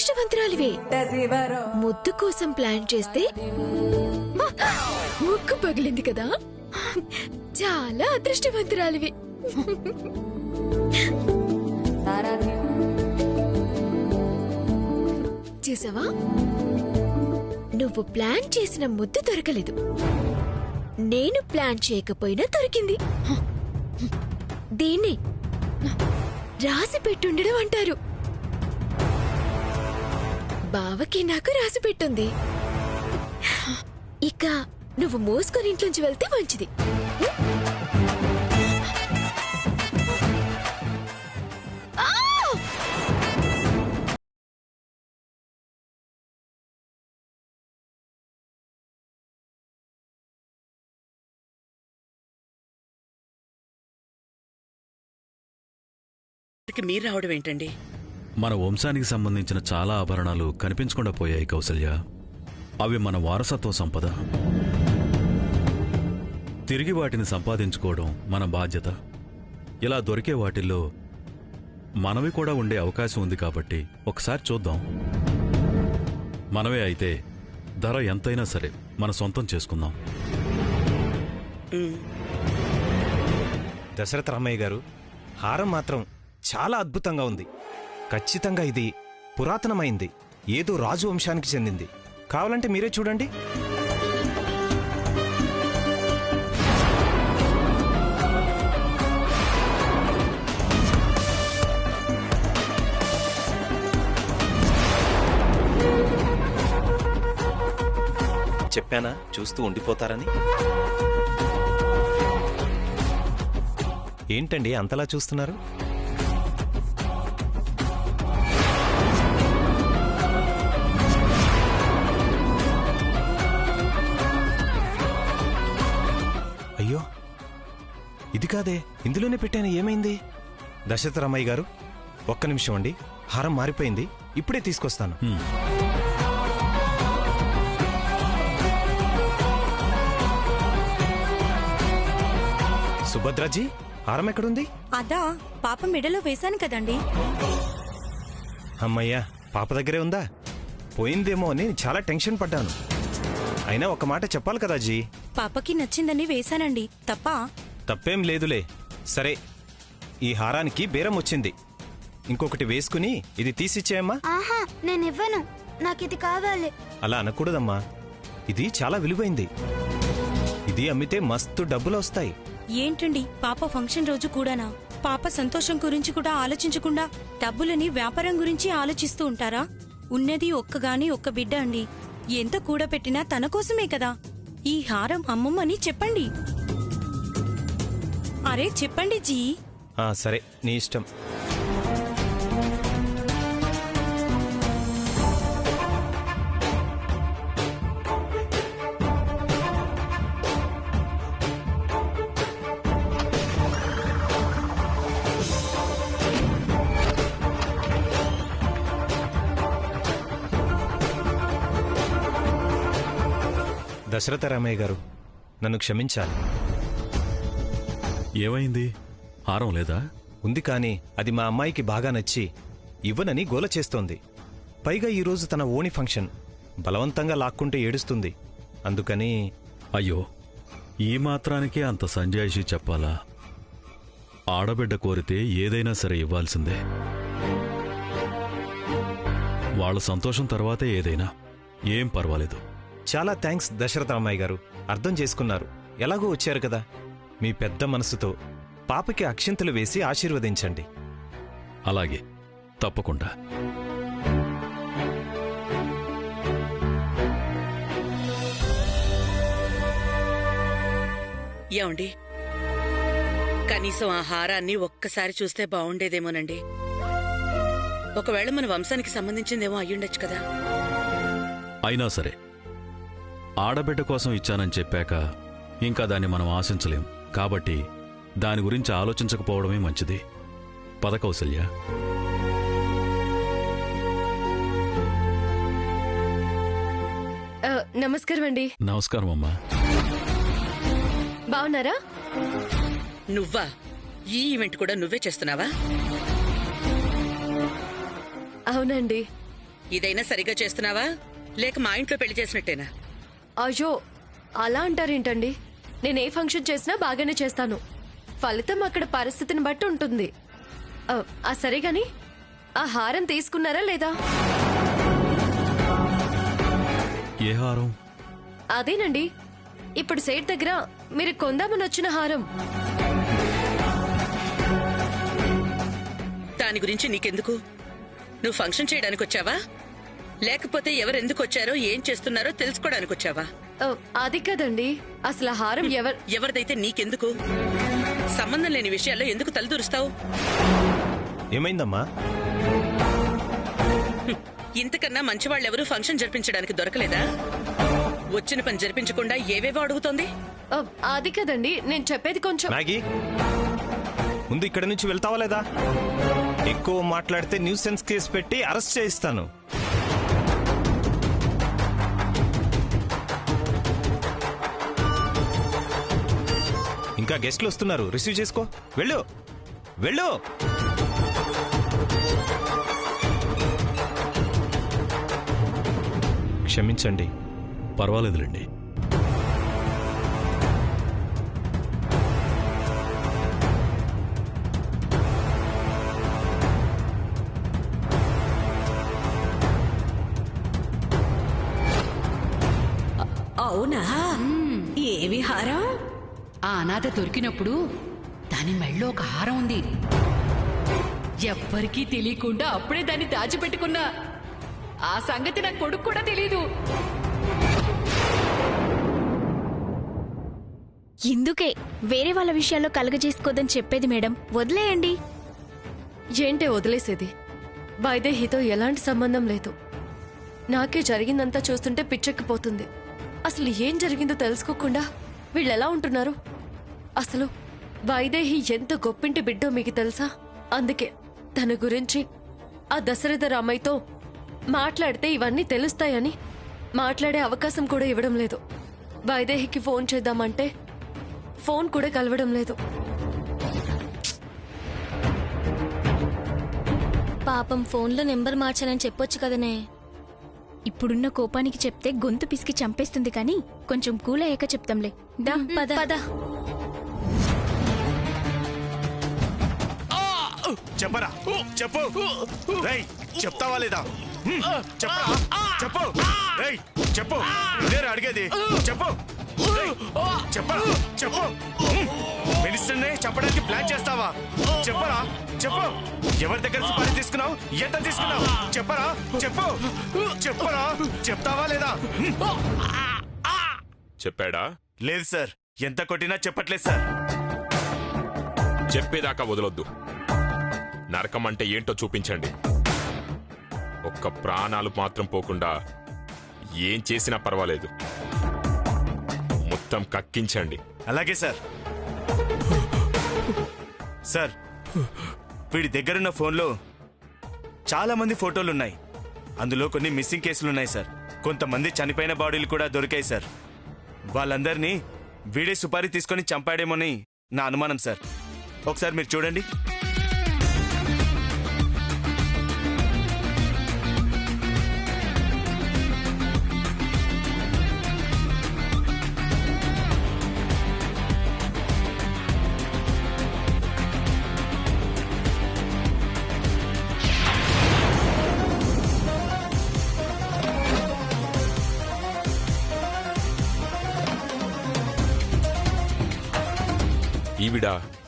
అదృష్టవంతురాలివే. ముద్దు కోసం ప్లాన్ చేస్తే ముక్కు పగిలింది కదా, చాలా అదృష్టవంతురాలివి. చూసావా, నువ్వు ప్లాన్ చేసిన ముద్దు దొరకలేదు, నేను ప్లాన్ చేయకపోయినా దొరికింది. దీన్ని రాసి పెట్టుండడం అంటారు. బావకి నాకు రాసి పెట్టుంది. ఇక నువ్వు మోసుకొని ఇంట్లోంచి వెళ్తే మంచిది. మీరు రావడం ఏంటండి? మన వంశానికి సంబంధించిన చాలా ఆభరణాలు కనిపించకుండా పోయాయి కౌసల్య. అవి మన వారసత్వ సంపద. తిరిగి వాటిని సంపాదించుకోవడం మన బాధ్యత. ఇలా దొరికే వాటిల్లో మనవి కూడా ఉండే అవకాశం ఉంది కాబట్టి ఒకసారి చూద్దాం. మనవే అయితే ధర ఎంతైనా సరే మన సొంతం చేసుకుందాం. దశరథ రామయ్య గారు, హారం మాత్రం చాలా అద్భుతంగా ఉంది. ఖచ్చితంగా ఇది పురాతనమైంది, ఏదో రాజు వంశానికి చెందింది. కావాలంటే మీరే చూడండి. చెప్పానా చూస్తూ ఉండిపోతారని? ఏంటండి అంతలా చూస్తున్నారు? అయ్యో, ఇది కాదే, ఇందులోనే పెట్టాను. ఏమైంది? దశరథ రామయ్య గారు, ఒక్క నిమిషం అండి. హారం మారిపోయింది, ఇప్పుడే తీసుకొస్తాను. సుభద్రాజీ, హారం ఎక్కడుంది? అదా, పాప మెడలో వేశాను కదండి. అమ్మయ్యా, పాప దగ్గరే ఉందా? పోయిందేమో అని చాలా టెన్షన్ పడ్డాను. అయినా ఒక మాట చెప్పాలి కదా జీ. పాపకి నచ్చిందని వేశానండి, తప్ప? తప్పేం లేదులే. సరే, ఈ హారానికి బేరం వచ్చింది. ఇంకొకటి వేసుకుని ఇది తీసిచ్చేయమ్మా. ఆహా, నేనివ్వను, నాకిది కావాలి. అలా అనకూడదమ్మా, ఇది చాలా విలువైంది. ఇది అమ్మితే మస్తు డబ్బులు వస్తాయి. ఏంటండి, పాప ఫంక్షన్ రోజు కూడానా? పాప సంతోషం గురించి కూడా ఆలోచించకుండా డబ్బులని వ్యాపారం గురించి ఆలోచిస్తూ ఉంటారా? ఉన్నది ఒక్క బిడ్డ అండి. ఎంత కూడబెట్టినా తన కోసమే కదా. ఈ హారం అమ్మమ్మని చెప్పండి. అరే చెప్పండి జీ. సరే, నీ ఇష్టం. దశరథ రామయ్య గారు, నన్ను క్షమించాలి. ఏమైంది? హారం లేదా? ఉంది, కానీ అది మా అమ్మాయికి బాగా నచ్చి ఇవ్వనని గోల చేస్తోంది. పైగా ఈరోజు తన ఓణి ఫంక్షన్. బలవంతంగా లాక్కుంటే ఏడుస్తుంది. అందుకని. అయ్యో, ఈ మాత్రానికే అంత సంజాయిషి చెప్పాలా? ఆడబిడ్డ కోరితే ఏదైనా సరే ఇవ్వాల్సిందే. వాళ్ళ సంతోషం తర్వాతే ఏదైనా. ఏం పర్వాలేదు. చాలా థ్యాంక్స్ దశరథ రామయ్య గారు, అర్థం చేసుకున్నారు. ఎలాగో వచ్చారు కదా, మీ పెద్ద మనసుతో పాపకి అక్షింతలు వేసి ఆశీర్వదించండి. అలాగే, తప్పకుండా. ఏమండి, కనీసం ఆ హారాన్ని ఒక్కసారి చూస్తే బావుండేదేమోనండి. ఒకవేళ మన వంశానికి సంబంధించిందేమో అయ్యుండొచ్చు కదా. అయినా సరే, ఆడబిడ్డ కోసం ఇచ్చానని చెప్పాక ఇంకా దాన్ని మనం ఆశించలేం. కాబట్టి దాని గురించి ఆలోచించకపోవడమే మంచిది. పద కౌసల్య. నమస్కారం అండి. నమస్కారం అమ్మా. బాగున్నారా? నువ్వా? ఈ ఈవెంట్ కూడా నువ్వే చేస్తున్నావా? అవునండి, ఇదైనా సరిగా చేస్తున్నావా లేక మా ఇంట్లో పెళ్లి చేసినట్టేనా? అయ్యో అలా అంటారేంటండి? నేను ఏ ఫంక్షన్ చేసినా బాగానే చేస్తాను. ఫలితం అక్కడ పరిస్థితిని బట్టి ఉంటుంది. సరే గాని ఆ హారం తీసుకున్నారా లేదా? ఏ హారం? అదేనండి, ఇప్పుడు సేట్ దగ్గర మీరు కొందామని వచ్చిన హారం. దాని గురించి నీకెందుకు? నువ్వు ఫంక్షన్ చేయడానికి వచ్చావా లేకపోతే ఎవరెందుకు వచ్చారో ఏం చేస్తున్నారో తెలుసుకోవడానికి వచ్చావా? అది కదండి, అసలు ఆ హారం ఎవరిదైతే నీకెందుకు? సంబంధం లేని విషయాల్లో ఎందుకు తలదూరుస్తావు? ఏమైందమ్మా? ఇంతకన్నా మంచివాళ్ళెవరూ ఫంక్షన్ జరిపించడానికి దొరకలేదా? వచ్చిన పని జరిపించకుండా ఏవేవో అడుగుతోంది. అది కదండి, నేను చెప్పేది కొంచెం. మ్యాగీ, ముందు ఇక్కడి నుంచి వెళ్తావా లేదా? ఎక్కువ మాట్లాడితే న్యూసెన్స్ కేసు పెట్టి అరెస్ట్ చేయిస్తాను. ఇంకా గెస్ట్లు వస్తున్నారు, రిసీవ్ చేసుకో. వెళ్ళు వెళ్ళు. క్షమించండి. పర్వాలేదులేండి. అవునా? ఏవి హారం? ఆ అనాథ దొరికినప్పుడు దాని మెళ్ళో ఒక హారం ఉంది. ఎవ్వరికీ తెలియకుండా అప్పుడే దాన్ని దాచిపెట్టుకున్నా. ఆ సంగతి నా కొడుకు కూడా తెలీదు. ఇందుకే వేరే వాళ్ళ విషయాల్లో కలగజేసుకోదని చెప్పేది మేడం. వదిలేయండి. ఏంటే వదిలేసేది? వైదేహితో ఎలాంటి సంబంధం లేదు. నాకే జరిగిందంతా చూస్తుంటే పిచ్చెక్కిపోతుంది. అసలు ఏం జరిగిందో తెలుసుకోకుండా వీళ్ళెలా ఉంటున్నారు? అసలు వైదేహి ఎంత గొప్పింటి బిడ్డో మీకు తెలుసా? అందుకే తన గురించి ఆ దశరథ రామయ్యతో మాట్లాడితే ఇవన్నీ తెలుస్తాయని మాట్లాడే అవకాశం కూడా ఇవ్వడం లేదు. వైదేహికి ఫోన్ చేద్దామంటే ఫోన్ కూడా కలవడం లేదు. పాపం ఫోన్లో నెంబర్ మార్చానని చెప్పొచ్చు కదనే. ఇప్పుడున్న కోపానికి చెప్తే గొంతు పిసికి చంపేస్తుంది కానీ కొంచెం కూల్ అయ్యాక చెప్తాంలే. దా పద పద. చెప్పరా? చెప్పు. రేయ్, చెప్తావా లేదా? చెప్పరా? చెప్పు. రేయ్, చెప్పు. లేరా అడిగేది? చెప్పు. రేయ్, చెప్పరా? చెప్పు. మినిస్టర్నే చంపడానికి ప్లాన్ చేస్తావా? చెప్పరా? చెప్పు. ఎవరి దగ్గర సుపారీ తీసుకున్నావు? ఎంత తీసుకున్నావు? చెప్పరా? చెప్పు. చెప్పరా? చెప్తావా లేదా? చెప్పాడా? లేదు సార్. ఎంత కొట్టినా చెప్పట్లేదు సార్. చెప్పేదాకా వదలొద్దు. నరకం అంటే ఏంటో చూపించండి. ఒక్క ప్రాణాలు మాత్రం పోకుండా ఏం చేసినా పర్వాలేదు. మొత్తం కక్కించండి. అలాగే సార్. సార్, వీడి దగ్గరున్న ఫోన్లో చాలా మంది ఫోటోలున్నాయి. అందులో కొన్ని మిస్సింగ్ కేసులున్నాయి సార్. కొంతమంది చనిపోయిన బాడీలు కూడా దొరికాయి సార్. వాళ్ళందరినీ వీడే సుపారీ తీసుకొని చంపాడేమోని నా అనుమానం సార్. ఒకసారి మీరు చూడండి.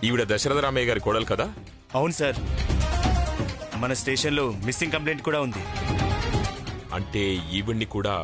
ఈవిడ దశరథ రామయ్య గారి కోడలు కదా? అవును సార్. మన స్టేషన్లో మిస్సింగ్ కంప్లైంట్ కూడా ఉంది. అంటే ఈవిడ్ని కూడా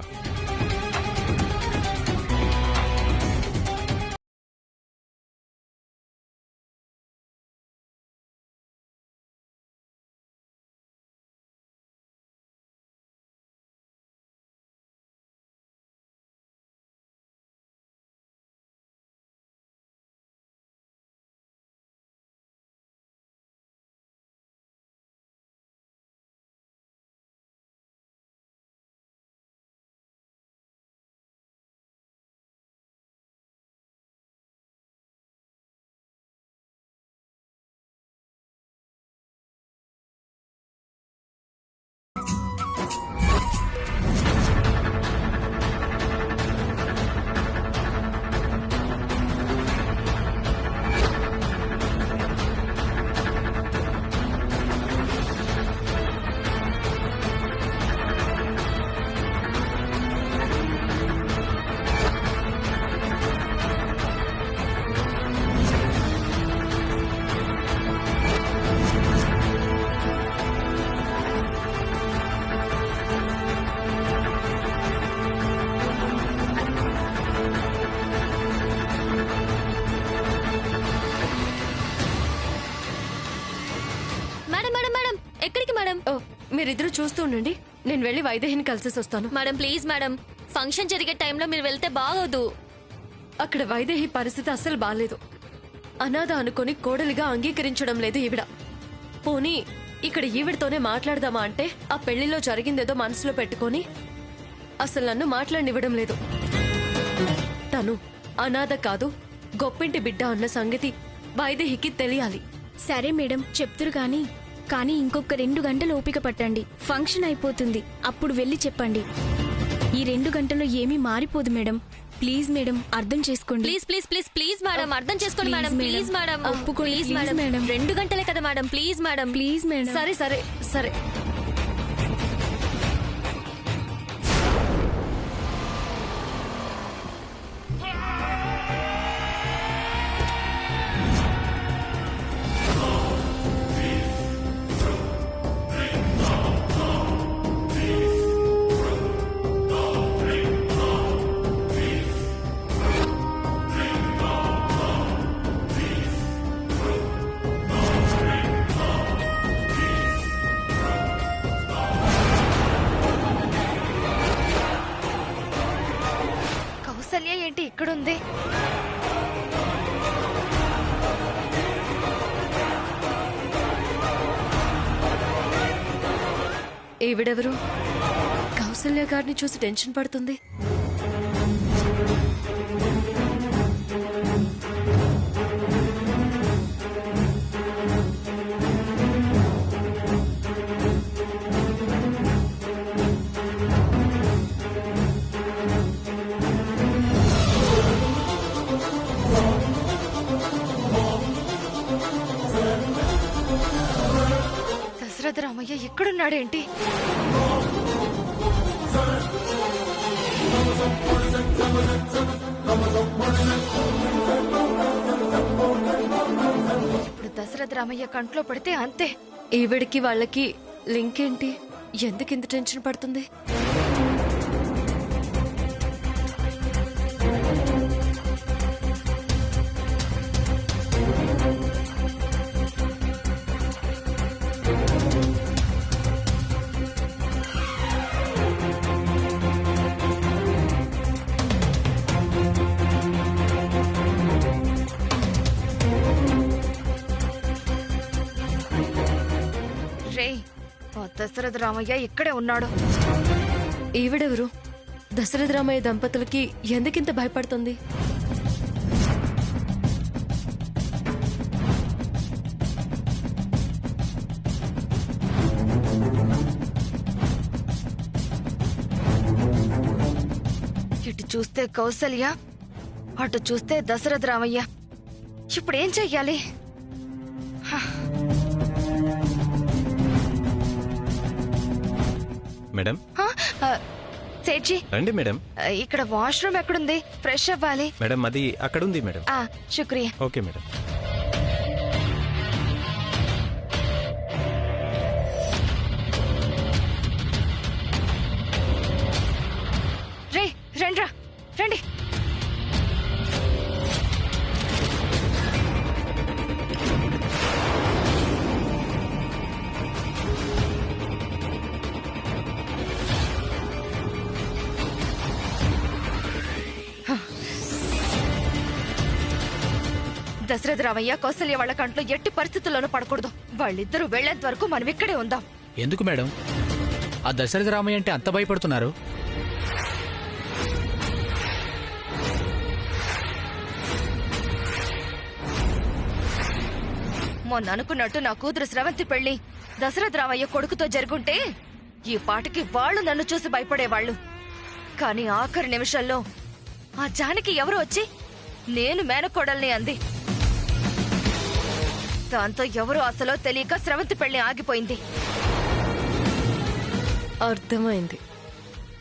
మీరిద్దరూ చూస్తూ ఉండండి, నేను వెళ్ళి వైదేహిని కలిసేసి వస్తాను. మేడం ప్లీజ్ మేడం, ఫంక్షన్ జరిగే టైంలో మీరు వెళ్తే బాగోదు. అక్కడ వైదేహి పరిస్థితి అస్సలు బాలేదు. అనాథ అనుకొని కోడలిగా అంగీకరించడం లేదు ఈవిడ. పోనీ ఇక్కడ ఈవిడతోనే మాట్లాడదామా అంటే ఆ పెళ్లిలో జరిగిందేదో మనసులో పెట్టుకొని అసలు నన్ను మాట్లాడనివ్వడం లేదు. తను అనాథ కాదు, గొప్పింటి బిడ్డ అన్న సంగతి వైదేహికి తెలియాలి. సరే మేడం చెప్తురు కానీ ఇంకొక 2 గంటలు ఓపిక పట్టండి. ఫంక్షన్ అయిపోతుంది, అప్పుడు వెళ్ళి చెప్పండి. ఈ 2 గంటల్లో ఏమీ మారిపోదు మేడం. ప్లీజ్ మేడం అర్థం చేసుకోండి. Please please please please madam అర్థం చేసుకోండి మేడం. ప్లీజ్ మేడం ఒప్పుకోండి. ప్లీజ్ మేడం 2 గంటలే కదా madam. Please madam please madam. సరే సరే సరే. కౌసల్య ఏంటి ఇక్కడుంది? ఈవిడెవరు? కౌసల్య గారిని చూసి టెన్షన్ పడుతుంది. దశరథ రామయ్య ఇక్కడున్నాడేంటి? ఇప్పుడు దశరథ రామయ్య కంట్లో పడితే అంతే. ఈవిడికి వాళ్ళకి లింక్ ఏంటి? ఎందుకింత టెన్షన్ పడుతుంది? రే, ఆ దశరథ రామయ్య ఇక్కడే ఉన్నాడు. ఈవిడెవరు? దశరథ రామయ్య దంపతులకి ఎందుకింత భయపడుతుంది? ఇటు చూస్తే కౌసల్య, అటు చూస్తే దశరథ రామయ్య. ఇప్పుడు ఏం చెయ్యాలి? మేడం సేఠ్జీ రండి మేడం. ఇక్కడ వాష్రూమ్ ఎక్కడుంది? ఫ్రెష్ అవ్వాలి. మేడం అది అక్కడ ఉంది మేడం. శుక్రియా. Okay madam. రే రండ్రా రండి. దశరథ రామయ్య కౌసల్య వాళ్ళ కంట్లో ఎట్టి పరిస్థితుల్లోనూ పడకూడదు. వాళ్ళిద్దరూ వెళ్లేంత వరకు మనం ఇక్కడే ఉందాం. ఎందుకు మేడం ఆ దశరథ రామయ్య అంటే అంత భయపడుతున్నారు? మొన్న అనుకున్నట్టు నా కూతురు స్రవంతి పెళ్లి దశరథ రామయ్య కొడుకుతో జరుగుంటే ఈ పాటికి వాళ్ళు నన్ను చూసి భయపడేవాళ్లు. కానీ ఆఖరి నిమిషంలో ఆ జానకి ఎవరు వచ్చి నేను మేనకోడల్ని అంది. దాంతో ఎవరు అసలో తెలియక స్రవంతి పెళ్లి ఆగిపోయింది. అర్థమైంది.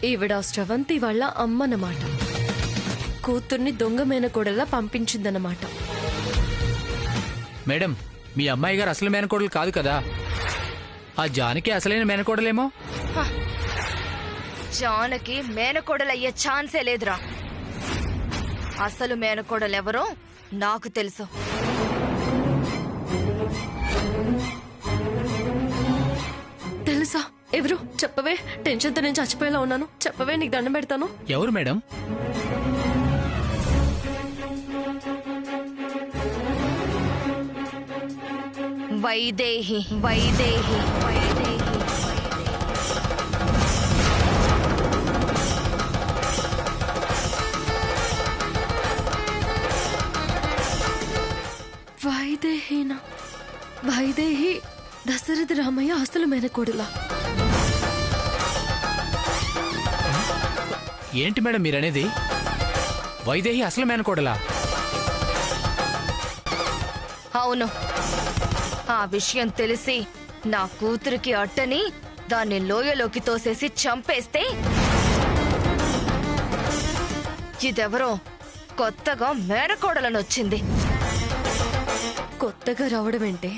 ఈవిడ స్రవంతి వాళ్ళ అమ్మన్నమాట. కూతుర్ని దొంగ మేనకోడల్లా పంపించిందన్నమాట. మేడం మీ అమ్మాయి గారు అసలు మేనకోడలు కాదు కదా? ఆ జానకి అసలైన మేనకోడలేమో. జానకి మేనకోడలయ్యే ఛాన్సే లేదురా. అసలు మేనకోడలెవరో నాకు తెలుసు. తెలుసా? ఎవరు చెప్పవే? టెన్షన్తో నేను చచ్చిపోయేలా ఉన్నాను. చెప్పవే, నీకు దండం పెడతాను. ఎవరు మేడం? వైదేహి వైదేహి వైదేహి. వైదేహినా? వైదేహి దశరథ రామయ్య అసలు మేనకోడులా? ఏంటి మేడం మీరనేది? వైదేహి అసలు మేనకోడలా? అవును, ఆ విషయం తెలిసి నా కూతురికి అట్టని దాన్ని లోయలోకి తోసేసి చంపేస్తే ఇదెవరో కొత్తగా మేనకోడలనొచ్చింది. కొత్తగా రావడం ఏంటే?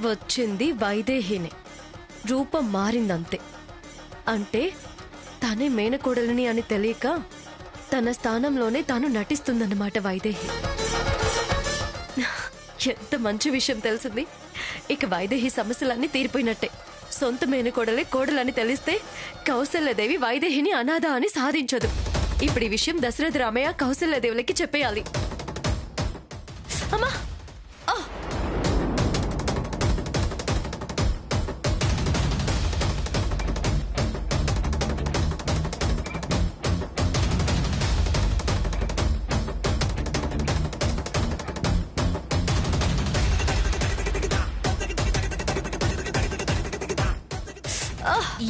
వచ్చింది వైదేహినే, రూపం మారిందంతే. అంటే తనే మేనకోడలని అని తెలియక తన స్థానంలోనే తాను నటిస్తుందన్నమాట వైదేహి. ఎంత మంచి విషయం తెలిసింది. ఇక వైదేహి సమస్యలన్నీ తీరిపోయినట్టే. సొంత మేనకోడలే కోడలని తెలిస్తే కౌసల్యదేవి వైదేహిని అనాథ అని సాధించదు. ఇప్పుడు ఈ విషయం దశరథ రామయ్య కౌసల్యదేవులకి చెప్పేయాలి. అమ్మా!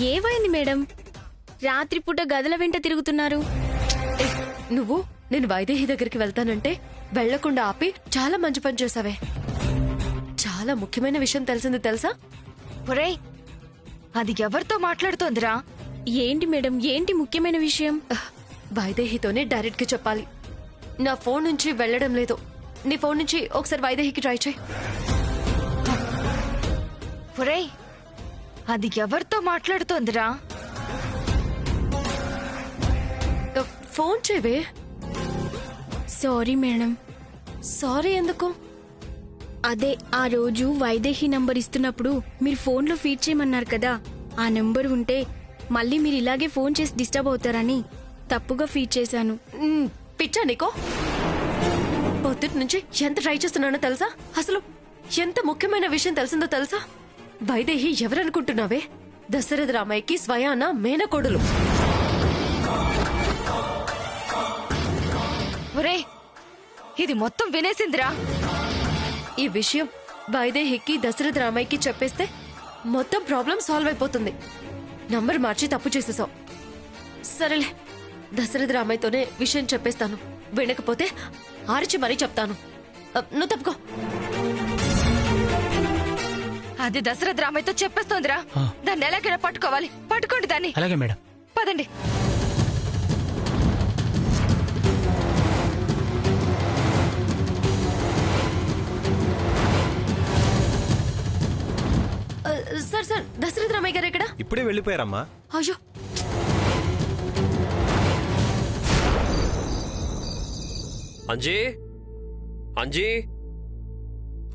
ఏమైంది మేడం? రాత్రిపూట గదుల వెంట తిరుగుతున్నారు. నువ్వు నేను వైదేహి దగ్గరికి వెళ్తానంటే వెళ్లకుండా ఆపి చాలా మంచి పని చేసావే. చాలా ముఖ్యమైన విషయం తెలిసింది తెలుసా? ఒరేయ్, అది ఎవరితో మాట్లాడుతోందిరా? ఏంటి మేడం, ఏంటి ముఖ్యమైన విషయం? వైదేహితోనే డైరెక్ట్ గా చెప్పాలి. నా ఫోన్ నుంచి వెళ్లడం లేదు. నీ ఫోన్ నుంచి ఒకసారి వైదేహికి ట్రై చేయి. ఒరేయ్, అది ఎవరితో మాట్లాడుతోందిరా? ఫోన్ చేయవే. Sorry madam. సారీ ఎందుకు? అదే ఆ రోజు వైదేహి నంబర్ ఇస్తున్నప్పుడు మీరు ఫోన్లో ఫీడ్ చేయమన్నారు కదా, ఆ నంబర్ ఉంటే మళ్ళీ మీరు ఇలాగే ఫోన్ చేసి డిస్టర్బ్ అవుతారని తప్పుగా ఫీడ్ చేశాను. పిచ్చా నీకో? పొద్దుటి నుంచి ఎంత ట్రై చేస్తున్నానో తెలుసా? అసలు ఎంత ముఖ్యమైన విషయం తెలిసిందో తెలుసా? వైదేహి ఎవరనుకుంటున్నావే? దశరథ రామయ్యకి స్వయాన మేనకోడులు. ఒరేయ్, ఇది మొత్తం వినేసిందిరా. ఈ విషయం వైదేహికి దశరథ రామయ్యకి చెప్పేస్తే మొత్తం ప్రాబ్లం సాల్వ్ అయిపోతుంది. నంబర్ మార్చి తప్పు చేసేసావు. సరేలే, దశరథ రామయ్యతోనే విషయం చెప్పేస్తాను. వినకపోతే ఆర్చి మరీ చెప్తాను. నువ్వు తప్పుకో. అది దశరథ రామయ్యతో చెప్పేస్తోందిరా. దాన్ని ఎలాగైనా పట్టుకోవాలి. పట్టుకోండి దాన్ని. అలాగే మేడం. పదండి. సార్, దశరథ రామయ్య గారు ఎక్కడ? ఇప్పుడే వెళ్ళిపోయారమ్మా. అయ్యో, అంజీ, అంజీ,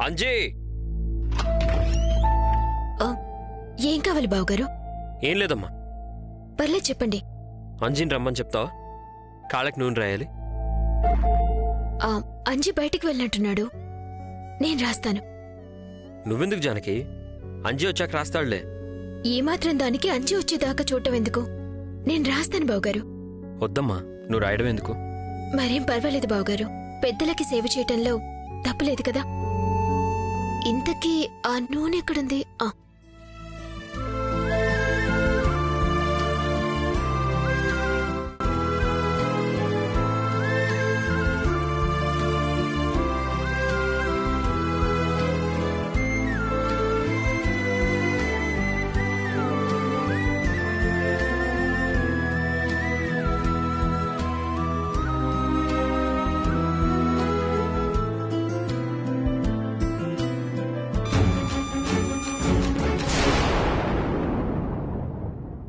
అంజీ. ఏం కావాలి బావగారు? ఏం లేదమ్మా. పర్లేదు చెప్పండి. అంజీని రమ్మని చెప్తావా? కాళ్ళకి నూనె రాయాలి. అంజీ బయటికి వెళ్ళినట్టున్నాడు. నేను రాస్తాను. నువ్వెందుకు జానకి? అంజీ వచ్చాక రాస్తాడులే. ఈ మాత్రం దానికి అంజీ వచ్చేదాకా చూడటం ఎందుకు? నేను రాస్తాను బావగారు. వద్దమ్మా, నువ్వు రాయడం ఎందుకు? మరేం పర్వాలేదు బావగారు. పెద్దలకి సేవ చేయటంలో తప్పులేదు కదా. ఇంతకీ ఆ నూనె ఎక్కడుంది?